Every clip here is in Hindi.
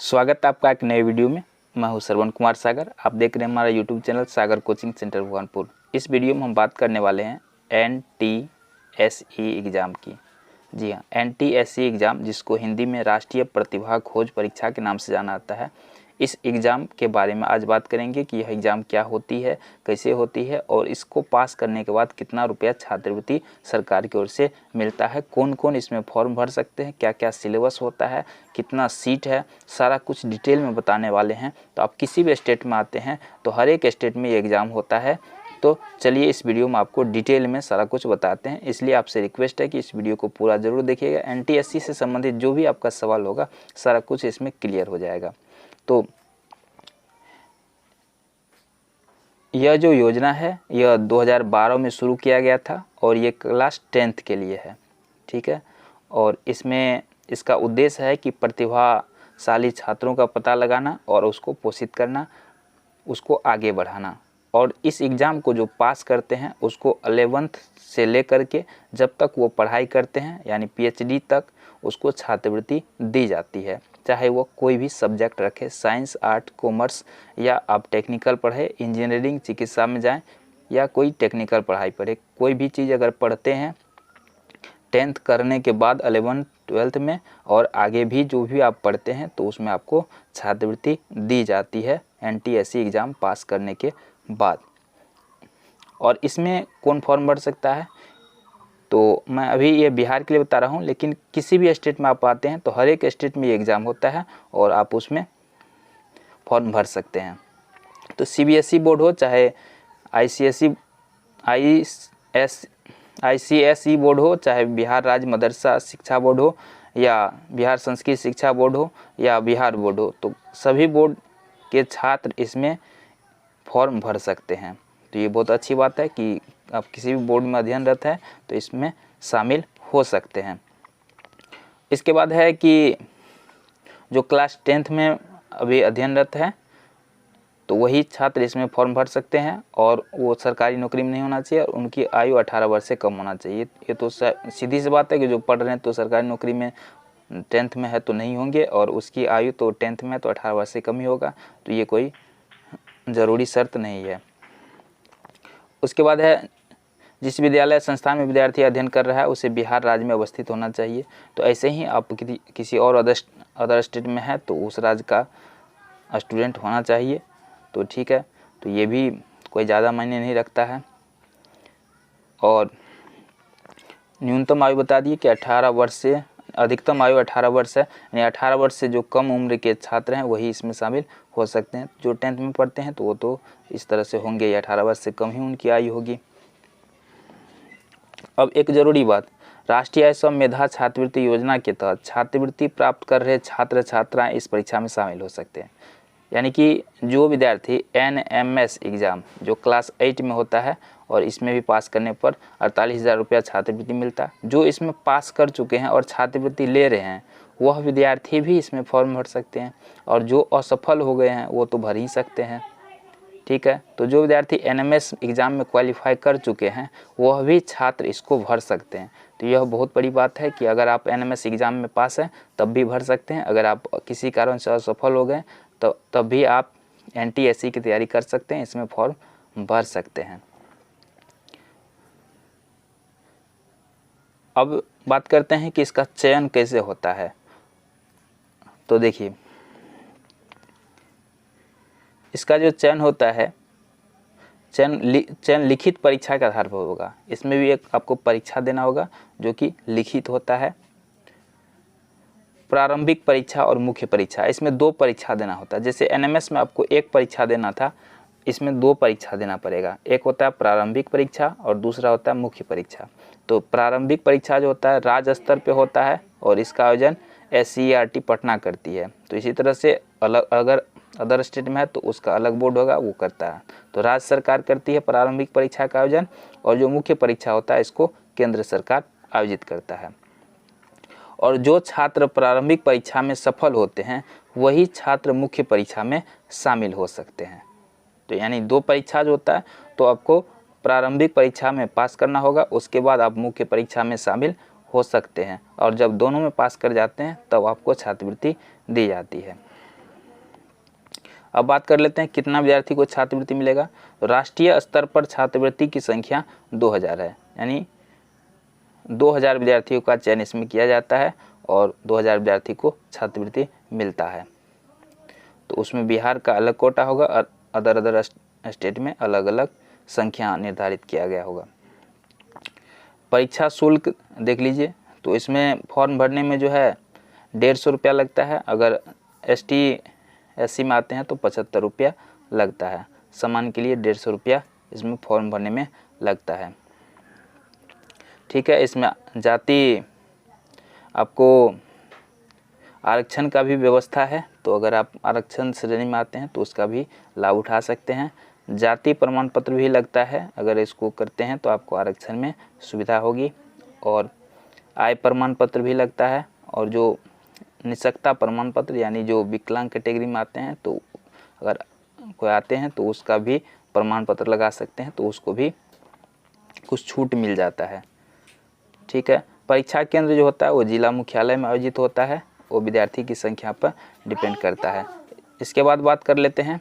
स्वागत है आपका एक नए वीडियो में। मैं हूं श्रवण कुमार सागर। आप देख रहे हैं हमारा यूट्यूब चैनल सागर कोचिंग सेंटर भगवानपुर। इस वीडियो में हम बात करने वाले हैं NTSE एग्ज़ाम की। जी हाँ, NTSE एग्ज़ाम, जिसको हिंदी में राष्ट्रीय प्रतिभा खोज परीक्षा के नाम से जाना जाता है। इस एग्ज़ाम के बारे में आज बात करेंगे कि यह एग्ज़ाम क्या होती है, कैसे होती है और इसको पास करने के बाद कितना रुपया छात्रवृत्ति सरकार की ओर से मिलता है, कौन कौन इसमें फॉर्म भर सकते हैं, क्या क्या सिलेबस होता है, कितना सीट है, सारा कुछ डिटेल में बताने वाले हैं। तो आप किसी भी स्टेट में आते हैं तो हर एक स्टेट में ये एग्ज़ाम होता है। तो चलिए इस वीडियो में आपको डिटेल में सारा कुछ बताते हैं। इसलिए आपसे रिक्वेस्ट है कि इस वीडियो को पूरा ज़रूर देखिएगा। NTSE से संबंधित जो भी आपका सवाल होगा सारा कुछ इसमें क्लियर हो जाएगा। तो यह जो योजना है यह 2012 में शुरू किया गया था और ये क्लास 10th के लिए है, ठीक है। और इसमें इसका उद्देश्य है कि प्रतिभाशाली छात्रों का पता लगाना और उसको पोषित करना, उसको आगे बढ़ाना। और इस एग्ज़ाम को जो पास करते हैं उसको 11th से लेकर के जब तक वो पढ़ाई करते हैं यानी PhD तक उसको छात्रवृत्ति दी जाती है, चाहे वो कोई भी सब्जेक्ट रखे, साइंस, आर्ट, कॉमर्स, या आप टेक्निकल पढ़े, इंजीनियरिंग, चिकित्सा में जाएं या कोई टेक्निकल पढ़ाई पढ़े, कोई भी चीज़ अगर पढ़ते हैं 10th करने के बाद 11th 12th में और आगे भी जो भी आप पढ़ते हैं तो उसमें आपको छात्रवृत्ति दी जाती है NTSE एग्ज़ाम पास करने के बाद। और इसमें कौन फॉर्म भर सकता है, तो मैं अभी ये बिहार के लिए बता रहा हूँ, लेकिन किसी भी स्टेट में आप आते हैं तो हर एक स्टेट में ये एग्ज़ाम होता है और आप उसमें फॉर्म भर सकते हैं। तो CBSE बोर्ड हो, चाहे ICSE बोर्ड हो, चाहे बिहार राज्य मदरसा शिक्षा बोर्ड हो, या बिहार संस्कृत शिक्षा बोर्ड हो, या बिहार बोर्ड हो, तो सभी बोर्ड के छात्र इसमें फॉर्म भर सकते हैं। तो ये बहुत अच्छी बात है कि आप किसी भी बोर्ड में अध्ययनरत है तो इसमें शामिल हो सकते हैं। इसके बाद है कि जो क्लास 10th में अभी अध्ययनरत है तो वही छात्र इसमें फॉर्म भर सकते हैं और वो सरकारी नौकरी में नहीं होना चाहिए और उनकी आयु 18 वर्ष से कम होना चाहिए। ये तो सीधी सी बात है कि जो पढ़ रहे हैं तो सरकारी नौकरी में 10th में है तो नहीं होंगे और उसकी आयु तो 10th में है तो 18 वर्ष से कम ही होगा। तो ये कोई ज़रूरी शर्त नहीं है। उसके बाद है जिस विद्यालय संस्थान में विद्यार्थी अध्ययन कर रहा है उसे बिहार राज्य में अवस्थित होना चाहिए। तो ऐसे ही आप किसी और अदर स्टेट में है तो उस राज्य का स्टूडेंट होना चाहिए, तो ठीक है। तो ये भी कोई ज़्यादा मायने नहीं रखता है। और न्यूनतम आयु बता दिए कि 18 वर्ष से, अधिकतम आयु 18 वर्ष है, यानी 18 वर्ष से जो कम उम्र के छात्र हैं वही इसमें शामिल हो सकते हैं। जो 10th में पढ़ते हैं तो वो तो इस तरह से होंगे, या 18 वर्ष से कम ही उनकी आयु होगी। अब एक ज़रूरी बात, राष्ट्रीय असम मेधा छात्रवृत्ति योजना के तहत छात्रवृत्ति प्राप्त कर रहे छात्र छात्राएँ इस परीक्षा में शामिल हो सकते हैं। यानी कि जो विद्यार्थी NMS एग्ज़ाम जो क्लास 8 में होता है और इसमें भी पास करने पर 48,000 रुपया छात्रवृत्ति मिलता है, जो इसमें पास कर चुके हैं और छात्रवृत्ति ले रहे हैं वह विद्यार्थी भी इसमें फॉर्म भर सकते हैं, और जो असफल हो गए हैं वो तो भर ही सकते हैं, ठीक है। तो जो विद्यार्थी NMS एग्ज़ाम में क्वालिफाई कर चुके हैं वह भी छात्र इसको भर सकते हैं। तो यह बहुत बड़ी बात है कि अगर आप NMS एग्ज़ाम में पास हैं तब भी भर सकते हैं, अगर आप किसी कारण से असफल हो गए तो तब भी आप NTSE की तैयारी कर सकते हैं, इसमें फॉर्म भर सकते हैं। अब बात करते हैं कि इसका चयन कैसे होता है। तो देखिए, इसका जो चयन होता है, चयन लिखित परीक्षा के आधार पर होगा। इसमें भी एक आपको परीक्षा देना होगा जो कि लिखित होता है। प्रारंभिक परीक्षा और मुख्य परीक्षा, इसमें 2 परीक्षा देना होता है। जैसे NMS में आपको 1 परीक्षा देना था, इसमें 2 परीक्षा देना पड़ेगा। एक होता है प्रारंभिक परीक्षा और दूसरा होता है मुख्य परीक्षा। तो प्रारंभिक परीक्षा जो होता है राज्य स्तर पे होता है और इसका आयोजन SCERT पटना करती है। तो इसी तरह से अगर अदर स्टेट में है तो उसका अलग बोर्ड होगा, वो करता है। तो राज्य सरकार करती है प्रारंभिक परीक्षा का आयोजन, और जो मुख्य परीक्षा होता है इसको केंद्र सरकार आयोजित करता है। और जो छात्र प्रारंभिक परीक्षा में सफल होते हैं वही छात्र मुख्य परीक्षा में शामिल हो सकते हैं। तो यानी 2 परीक्षा जो होता है तो आपको प्रारंभिक परीक्षा में पास करना होगा, उसके बाद आप मुख्य परीक्षा में शामिल हो सकते हैं, और जब दोनों में पास कर जाते हैं तब आपको छात्रवृत्ति दी जाती है। अब बात कर लेते हैं कितना विद्यार्थी को छात्रवृत्ति मिलेगा। तो राष्ट्रीय स्तर पर छात्रवृत्ति की संख्या 2000 है, यानी 2000 विद्यार्थियों का चयन इसमें किया जाता है और 2000 विद्यार्थी को छात्रवृत्ति मिलता है। तो उसमें बिहार का अलग कोटा होगा और अदर स्टेट में अलग अलग संख्या निर्धारित किया गया होगा। परीक्षा शुल्क देख लीजिए, तो इसमें फॉर्म भरने में जो है 150 रुपया लगता है। अगर ST SC में आते हैं तो 75 रुपया लगता है। सामान्य के लिए 150 रुपया इसमें फॉर्म भरने में लगता है। ठीक है, इसमें जाति आपको आरक्षण का भी व्यवस्था है, तो अगर आप आरक्षण श्रेणी में आते हैं तो उसका भी लाभ उठा सकते हैं। जाति प्रमाण पत्र भी लगता है, अगर इसको करते हैं तो आपको आरक्षण में सुविधा होगी। और आय प्रमाण पत्र भी लगता है, और जो निःशक्तता प्रमाण पत्र यानी जो विकलांग कैटेगरी में आते हैं तो अगर कोई आते हैं तो उसका भी प्रमाण पत्र लगा सकते हैं, तो उसको भी कुछ छूट मिल जाता है। ठीक है, परीक्षा केंद्र जो होता है वो जिला मुख्यालय में आयोजित होता है, वो विद्यार्थी की संख्या पर डिपेंड करता है। इसके बाद बात कर लेते हैं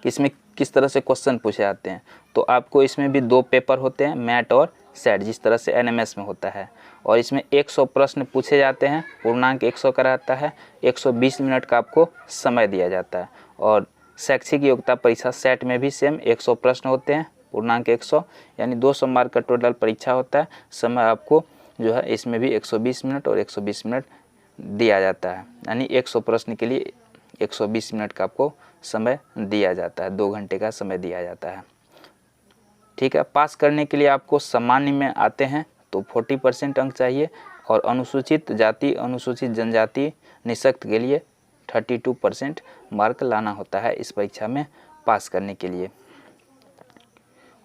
कि इसमें किस तरह से क्वेश्चन पूछे जाते हैं। तो आपको इसमें भी 2 पेपर होते हैं, मैट और सेट, जिस तरह से NMS में होता है। और इसमें 100 प्रश्न पूछे जाते हैं, पूर्णांक 100 का रहता है, 120 मिनट का आपको समय दिया जाता है। और शैक्षिक योग्यता परीक्षा सेट में भी सेम 100 प्रश्न होते हैं, पूर्णांक 100, यानी 200 मार्क का टोटल परीक्षा होता है। समय आपको जो है इसमें भी 120 मिनट और 120 मिनट दिया जाता है, यानी 100 प्रश्न के लिए 120 मिनट का आपको समय दिया जाता है, 2 घंटे का समय दिया जाता है। ठीक है, पास करने के लिए आपको सामान्य में आते हैं तो 40% अंक चाहिए, और अनुसूचित जाति, अनुसूचित जनजाति, निःशक्त के लिए 32% मार्क लाना होता है इस परीक्षा में पास करने के लिए।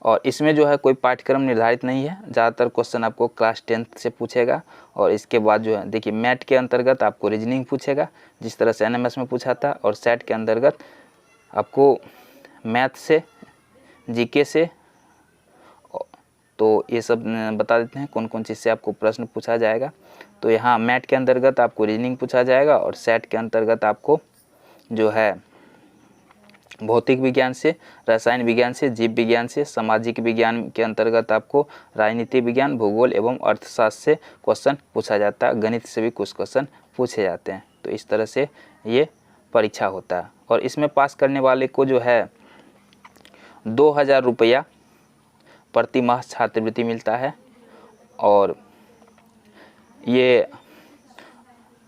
और इसमें जो है कोई पाठ्यक्रम निर्धारित नहीं है, ज़्यादातर क्वेश्चन आपको क्लास 10th से पूछेगा। और इसके बाद जो है देखिए, मैट के अंतर्गत आपको रीजनिंग पूछेगा जिस तरह से NMS में पूछा था, और सेट के अंतर्गत आपको मैथ से, GK से, तो ये सब बता देते हैं कौन कौन चीज़ से आपको प्रश्न पूछा जाएगा। तो यहाँ मैट के अंतर्गत आपको रीजनिंग पूछा जाएगा, और सेट के अंतर्गत आपको जो है भौतिक विज्ञान से, रसायन विज्ञान से, जीव विज्ञान से, सामाजिक विज्ञान के अंतर्गत आपको राजनीति विज्ञान, भूगोल एवं अर्थशास्त्र से क्वेश्चन पूछा जाता है। गणित से भी कुछ क्वेश्चन पूछे जाते हैं। तो इस तरह से ये परीक्षा होता है। और इसमें पास करने वाले को जो है 2000 रुपया प्रति माह छात्रवृत्ति मिलता है। और ये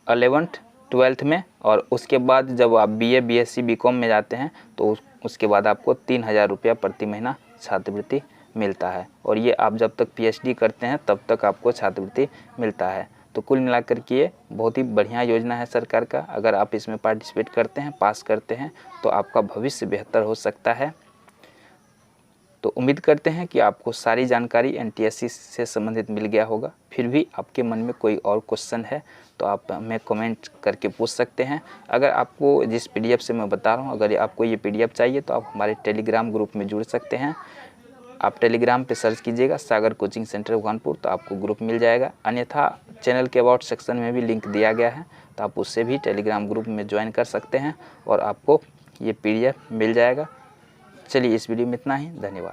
11th 12th में, और उसके बाद जब आप BA BSc BCom में जाते हैं तो उसके बाद आपको 3000 रुपया प्रति महीना छात्रवृत्ति मिलता है। और ये आप जब तक PhD करते हैं तब तक आपको छात्रवृत्ति मिलता है। तो कुल मिलाकर के ये बहुत ही बढ़िया योजना है सरकार का। अगर आप इसमें पार्टिसिपेट करते हैं, पास करते हैं, तो आपका भविष्य बेहतर हो सकता है। तो उम्मीद करते हैं कि आपको सारी जानकारी NTSC से संबंधित मिल गया होगा। फिर भी आपके मन में कोई और क्वेश्चन है तो आप हमें कमेंट करके पूछ सकते हैं। अगर आपको जिस PDF से मैं बता रहा हूँ, अगर आपको ये PDF चाहिए तो आप हमारे टेलीग्राम ग्रुप में जुड़ सकते हैं। आप टेलीग्राम पे सर्च कीजिएगा सागर कोचिंग सेंटर भगवानपुर, तो आपको ग्रुप मिल जाएगा। अन्यथा चैनल के अबाउट सेक्शन में भी लिंक दिया गया है, तो आप उससे भी टेलीग्राम ग्रुप में ज्वाइन कर सकते हैं और आपको ये PDF मिल जाएगा। चलिए, इस वीडियो में इतना ही। धन्यवाद।